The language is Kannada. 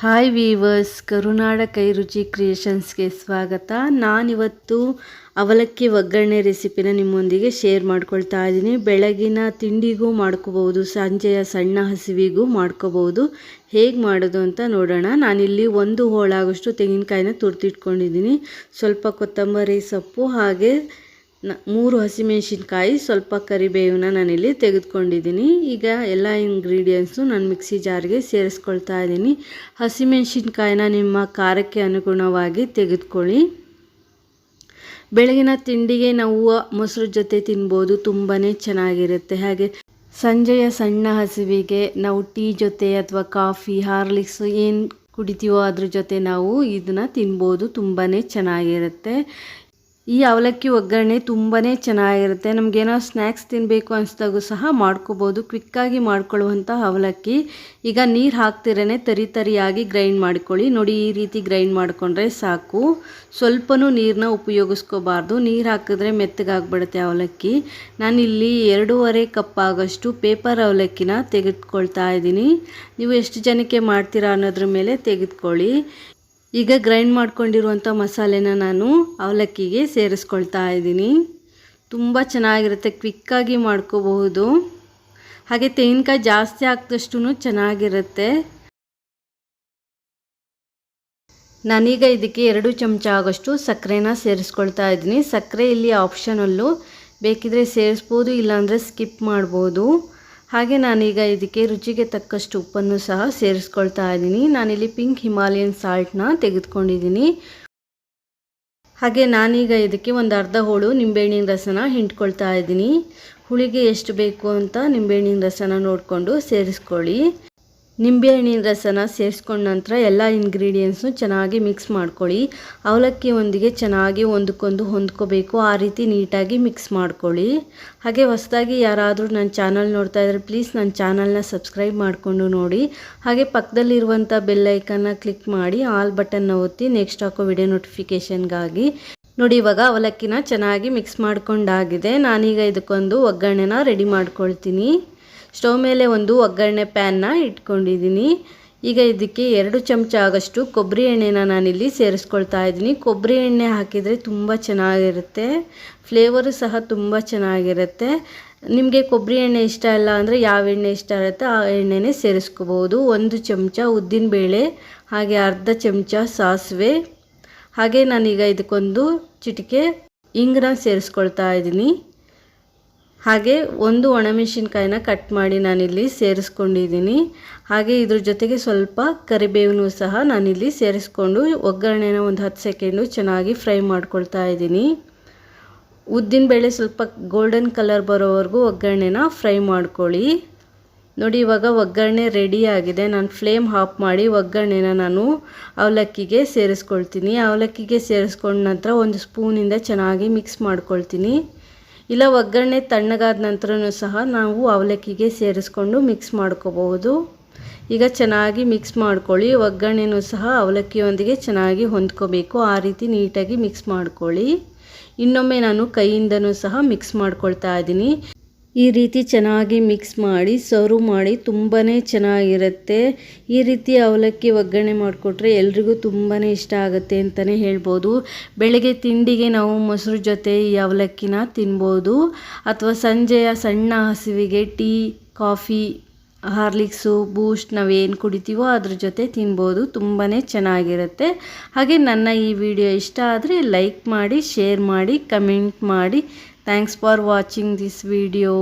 ಹಾಯ್ ವೀವರ್ಸ್, ಕರುನಾಡ ಕೈ ರುಚಿ ಕ್ರಿಯೇಷನ್ಸ್ಗೆ ಸ್ವಾಗತ. ನಾನಿವತ್ತು ಅವಲಕ್ಕಿ ಒಗ್ಗರಣೆ ರೆಸಿಪಿನ ನಿಮ್ಮೊಂದಿಗೆ ಶೇರ್ ಮಾಡ್ಕೊಳ್ತಾ ಇದ್ದೀನಿ. ಬೆಳಗಿನ ತಿಂಡಿಗೂ ಮಾಡ್ಕೋಬೋದು, ಸಂಜೆಯ ಸಣ್ಣ ಹಸಿವಿಗೂ ಮಾಡ್ಕೋಬೋದು. ಹೇಗೆ ಮಾಡೋದು ಅಂತ ನೋಡೋಣ. ನಾನಿಲ್ಲಿ 1 ಹೋಳಾಗೋಷ್ಟು ತೆಂಗಿನಕಾಯಿನ ತುರ್ದಿಟ್ಕೊಂಡಿದ್ದೀನಿ. ಸ್ವಲ್ಪ ಕೊತ್ತಂಬರಿ ಸೊಪ್ಪು, ಹಾಗೆ 3 ಹಸಿಮೆಣಸಿನ್ಕಾಯಿ, ಸ್ವಲ್ಪ ಕರಿಬೇವನ್ನ ನಾನಿಲ್ಲಿ ತೆಗೆದುಕೊಂಡಿದ್ದೀನಿ. ಈಗ ಎಲ್ಲ ಇಂಗ್ರೀಡಿಯೆಂಟ್ಸು ನಾನು ಮಿಕ್ಸಿ ಜಾರ್ಗೆ ಸೇರಿಸ್ಕೊಳ್ತಾ ಇದ್ದೀನಿ. ಹಸಿಮೆಣಸಿನ್ಕಾಯಿನ ನಿಮ್ಮ ಖಾರಕ್ಕೆ ಅನುಗುಣವಾಗಿ ತೆಗೆದುಕೊಳ್ಳಿ. ಬೆಳಗಿನ ತಿಂಡಿಗೆ ನಾವು ಮೊಸರು ಜೊತೆ ತಿನ್ಬೋದು, ತುಂಬಾ ಚೆನ್ನಾಗಿರುತ್ತೆ. ಹಾಗೆ ಸಂಜೆಯ ಸಣ್ಣ ಹಸಿವಿಗೆ ನಾವು ಟೀ ಜೊತೆ ಅಥವಾ ಕಾಫಿ, ಹಾರ್ಲಿಕ್ಸ್ ಏನು ಕುಡಿತೀವೋ ಅದ್ರ ಜೊತೆ ನಾವು ಇದನ್ನು ತಿನ್ಬೋದು, ತುಂಬಾ ಚೆನ್ನಾಗಿರುತ್ತೆ. ಈ ಅವಲಕ್ಕಿ ಒಗ್ಗರಣೆ ತುಂಬಾ ಚೆನ್ನಾಗಿರುತ್ತೆ. ನಮಗೇನೋ ಸ್ನ್ಯಾಕ್ಸ್ ತಿನ್ನಬೇಕು ಅನಿಸ್ದಾಗೂ ಸಹ ಮಾಡ್ಕೋಬೋದು. ಕ್ವಿಕ್ಕಾಗಿ ಮಾಡ್ಕೊಳ್ಳುವಂಥ ಅವಲಕ್ಕಿ. ಈಗ ನೀರು ಹಾಕ್ತಿರೇ ತರಿಯಾಗಿ ಗ್ರೈಂಡ್ ಮಾಡ್ಕೊಳ್ಳಿ. ನೋಡಿ, ಈ ರೀತಿ ಗ್ರೈಂಡ್ ಮಾಡಿಕೊಂಡ್ರೆ ಸಾಕು. ಸ್ವಲ್ಪನೂ ನೀರನ್ನ ಉಪಯೋಗಿಸ್ಕೋಬಾರ್ದು. ನೀರು ಹಾಕಿದ್ರೆ ಮೆತ್ತಗಾಗ್ಬಿಡುತ್ತೆ ಅವಲಕ್ಕಿ. ನಾನಿಲ್ಲಿ 2.5 ಕಪ್ ಆಗೋಷ್ಟು ಪೇಪರ್ ಅವಲಕ್ಕಿನ ತೆಗೆದುಕೊಳ್ತಾ ಇದ್ದೀನಿ. ನೀವು ಎಷ್ಟು ಜನಕ್ಕೆ ಮಾಡ್ತೀರಾ ಅನ್ನೋದ್ರ ಮೇಲೆ ತೆಗೆದುಕೊಳ್ಳಿ. ಈಗ ಗ್ರೈಂಡ್ ಮಾಡ್ಕೊಂಡಿರುವಂಥ ಮಸಾಲೆನ ನಾನು ಅವಲಕ್ಕಿಗೆ ಸೇರಿಸ್ಕೊಳ್ತಾ ಇದ್ದೀನಿ. ತುಂಬ ಚೆನ್ನಾಗಿರುತ್ತೆ, ಕ್ವಿಕ್ಕಾಗಿ ಮಾಡ್ಕೋಬಹುದು. ಹಾಗೆ ತೆಂಗಿನಕಾಯಿ ಜಾಸ್ತಿ ಹಾಕಿದಷ್ಟು ಚೆನ್ನಾಗಿರುತ್ತೆ. ನಾನೀಗ ಇದಕ್ಕೆ 2 ಚಮಚ ಆಗೋಷ್ಟು ಸಕ್ಕರೆನ ಸೇರಿಸ್ಕೊಳ್ತಾ ಇದ್ದೀನಿ. ಸಕ್ಕರೆ ಇಲ್ಲಿ ಆಪ್ಷನಲ್ಲು, ಬೇಕಿದ್ರೆ ಸೇರಿಸ್ಬೋದು, ಇಲ್ಲಾಂದರೆ ಸ್ಕಿಪ್ ಮಾಡ್ಬೋದು. ಹಾಗೆ ನಾನೀಗ ಇದಕ್ಕೆ ರುಚಿಗೆ ತಕ್ಕಷ್ಟು ಉಪ್ಪನ್ನು ಸಹ ಸೇರಿಸ್ಕೊಳ್ತಾ ಇದ್ದೀನಿ. ನಾನಿಲ್ಲಿ ಪಿಂಕ್ ಹಿಮಾಲಯನ್ ಸಾಲ್ಟ್ನ ತೆಗೆದುಕೊಂಡಿದ್ದೀನಿ. ಹಾಗೆ ನಾನೀಗ ಇದಕ್ಕೆ ಒಂದು ಅರ್ಧ ಹೋಳು ನಿಂಬೆಹಣ್ಣಿನ ರಸನ ಹಿಂಡ್ಕೊಳ್ತಾ ಇದ್ದೀನಿ. ಹುಳಿಗೆ ಎಷ್ಟು ಬೇಕು ಅಂತ ನಿಂಬೆಹಣ್ಣಿನ ರಸನ ನೋಡಿಕೊಂಡು ಸೇರಿಸ್ಕೊಳ್ಳಿ. ನಿಂಬೆಹಣ್ಣಿನ ರಸನ ಸೇರಿಸ್ಕೊಂಡ ನಂತರ ಎಲ್ಲ ಇಂಗ್ರೀಡಿಯೆಂಟ್ಸ್ನು ಚೆನ್ನಾಗಿ ಮಿಕ್ಸ್ ಮಾಡ್ಕೊಳ್ಳಿ. ಅವಲಕ್ಕಿಯೊಂದಿಗೆ ಚೆನ್ನಾಗಿ ಒಂದಕ್ಕೊಂದು ಹೊಂದ್ಕೋಬೇಕು, ಆ ರೀತಿ ನೀಟಾಗಿ ಮಿಕ್ಸ್ ಮಾಡ್ಕೊಳ್ಳಿ. ಹಾಗೆ ಹೊಸದಾಗಿ ಯಾರಾದರೂ ನನ್ನ ಚಾನಲ್ ನೋಡ್ತಾ ಇದ್ದರೆ ಪ್ಲೀಸ್ ನನ್ನ ಚಾನಲ್ನ ಸಬ್ಸ್ಕ್ರೈಬ್ ಮಾಡಿಕೊಂಡು ನೋಡಿ. ಹಾಗೆ ಪಕ್ಕದಲ್ಲಿರುವಂಥ ಬೆಲ್ ಐಕನ್ನ ಕ್ಲಿಕ್ ಮಾಡಿ ಆಲ್ ಬಟನ್ನ ಒತ್ತಿ ನೆಕ್ಸ್ಟ್ ಹಾಕೋ ವಿಡಿಯೋ ನೋಟಿಫಿಕೇಷನ್ಗಾಗಿ. ನೋಡಿ, ಇವಾಗ ಅವಲಕ್ಕಿನ ಚೆನ್ನಾಗಿ ಮಿಕ್ಸ್ ಮಾಡ್ಕೊಂಡಾಗಿದೆ. ನಾನೀಗ ಇದಕ್ಕೊಂದು ಒಗ್ಗರಣೆನ ರೆಡಿ ಮಾಡ್ಕೊಳ್ತೀನಿ. ಸ್ಟವ್ ಮೇಲೆ ಒಂದು ಒಗ್ಗರಣೆ ಪ್ಯಾನ್ನ ಇಟ್ಕೊಂಡಿದ್ದೀನಿ. ಈಗ ಇದಕ್ಕೆ 2 ಚಮಚ ಆಗೋಷ್ಟು ಕೊಬ್ಬರಿ ಎಣ್ಣೆನ ನಾನಿಲ್ಲಿ ಸೇರಿಸ್ಕೊಳ್ತಾ ಇದ್ದೀನಿ. ಕೊಬ್ಬರಿ ಎಣ್ಣೆ ಹಾಕಿದರೆ ತುಂಬ ಚೆನ್ನಾಗಿರುತ್ತೆ, ಫ್ಲೇವರು ಸಹ ತುಂಬ ಚೆನ್ನಾಗಿರುತ್ತೆ. ನಿಮಗೆ ಕೊಬ್ಬರಿ ಎಣ್ಣೆ ಇಷ್ಟ ಇಲ್ಲ ಅಂದರೆ ಯಾವ ಎಣ್ಣೆ ಇಷ್ಟ ಇರುತ್ತೆ ಆ ಎಣ್ಣೆನೇ ಸೇರಿಸ್ಕೋಬೋದು. 1 ಚಮಚ ಉದ್ದಿನಬೇಳೆ, ಹಾಗೆ ಅರ್ಧ ಚಮಚ ಸಾಸಿವೆ, ಹಾಗೆ ನಾನೀಗ ಇದಕ್ಕೊಂದು ಚಿಟಿಕೆ ಇಂಗನ್ನ ಸೇರಿಸ್ಕೊಳ್ತಾ ಇದ್ದೀನಿ. ಹಾಗೆ 1 ಒಣಮೆಣಸಿನ್ಕಾಯಿನ ಕಟ್ ಮಾಡಿ ನಾನಿಲ್ಲಿ ಸೇರಿಸ್ಕೊಂಡಿದ್ದೀನಿ. ಹಾಗೆ ಇದ್ರ ಜೊತೆಗೆ ಸ್ವಲ್ಪ ಕರಿಬೇವನ್ನು ಸಹ ನಾನಿಲ್ಲಿ ಸೇರಿಸ್ಕೊಂಡು ಒಗ್ಗರಣೆನ ಒಂದು 10 ಸೆಕೆಂಡು ಚೆನ್ನಾಗಿ ಫ್ರೈ ಮಾಡ್ಕೊಳ್ತಾ ಇದ್ದೀನಿ. ಉದ್ದಿನಬೇಳೆ ಸ್ವಲ್ಪ ಗೋಲ್ಡನ್ ಕಲರ್ ಬರೋವರೆಗೂ ಒಗ್ಗರಣೆನ ಫ್ರೈ ಮಾಡ್ಕೊಳ್ಳಿ. ನೋಡಿ, ಇವಾಗ ಒಗ್ಗರಣೆ ರೆಡಿ ಆಗಿದೆ. ನಾನು ಫ್ಲೇಮ್ ಆಫ್ ಮಾಡಿ ಒಗ್ಗರಣೆನ ನಾನು ಅವಲಕ್ಕಿಗೆ ಸೇರಿಸ್ಕೊಳ್ತೀನಿ. ಅವಲಕ್ಕಿಗೆ ಸೇರಿಸ್ಕೊಂಡ ನಂತರ 1 ಸ್ಪೂನಿಂದ ಚೆನ್ನಾಗಿ ಮಿಕ್ಸ್ ಮಾಡ್ಕೊಳ್ತೀನಿ. ಇಲ್ಲ ಒಗ್ಗರಣೆ ತಣ್ಣಗಾದ ನಂತರನೂ ಸಹ ನಾವು ಅವಲಕ್ಕಿಗೆ ಸೇರಿಸ್ಕೊಂಡು ಮಿಕ್ಸ್ ಮಾಡ್ಕೋಬಹುದು. ಈಗ ಚೆನ್ನಾಗಿ ಮಿಕ್ಸ್ ಮಾಡ್ಕೊಳ್ಳಿ. ಒಗ್ಗರಣೆನೂ ಸಹ ಅವಲಕ್ಕಿಯೊಂದಿಗೆ ಚೆನ್ನಾಗಿ ಹೊಂದ್ಕೋಬೇಕು, ಆ ರೀತಿ ನೀಟಾಗಿ ಮಿಕ್ಸ್ ಮಾಡ್ಕೊಳ್ಳಿ. ಇನ್ನೊಮ್ಮೆ ನಾನು ಕೈಯಿಂದನೂ ಸಹ ಮಿಕ್ಸ್ ಮಾಡ್ಕೊಳ್ತಾ ಇದ್ದೀನಿ. ಈ ರೀತಿ ಚೆನ್ನಾಗಿ ಮಿಕ್ಸ್ ಮಾಡಿ ಸರ್ವ್ ಮಾಡಿ, ತುಂಬಾ ಚೆನ್ನಾಗಿರುತ್ತೆ. ಈ ರೀತಿ ಅವಲಕ್ಕಿ ಒಗ್ಗರಣೆ ಮಾಡಿಕೊಟ್ರೆ ಎಲ್ರಿಗೂ ತುಂಬಾ ಇಷ್ಟ ಆಗುತ್ತೆ ಅಂತಲೇ ಹೇಳ್ಬೋದು. ಬೆಳಗ್ಗೆ ತಿಂಡಿಗೆ ನಾವು ಮೊಸರು ಜೊತೆ ಈ ಅವಲಕ್ಕಿನ ತಿನ್ಬೋದು, ಅಥವಾ ಸಂಜೆಯ ಸಣ್ಣ ಹಸಿವಿಗೆ ಟೀ, ಕಾಫಿ, ಹಾರ್ಲಿಕ್ಸು, ಬೂಸ್ಟ್ ನಾವೇನು ಕುಡಿತೀವೋ ಅದ್ರ ಜೊತೆ ತಿನ್ಬೋದು, ತುಂಬಾ ಚೆನ್ನಾಗಿರುತ್ತೆ. ಹಾಗೆ ನನ್ನ ಈ ವಿಡಿಯೋ ಇಷ್ಟ ಆದರೆ ಲೈಕ್ ಮಾಡಿ, ಶೇರ್ ಮಾಡಿ, ಕಮೆಂಟ್ ಮಾಡಿ. Thanks for watching this video.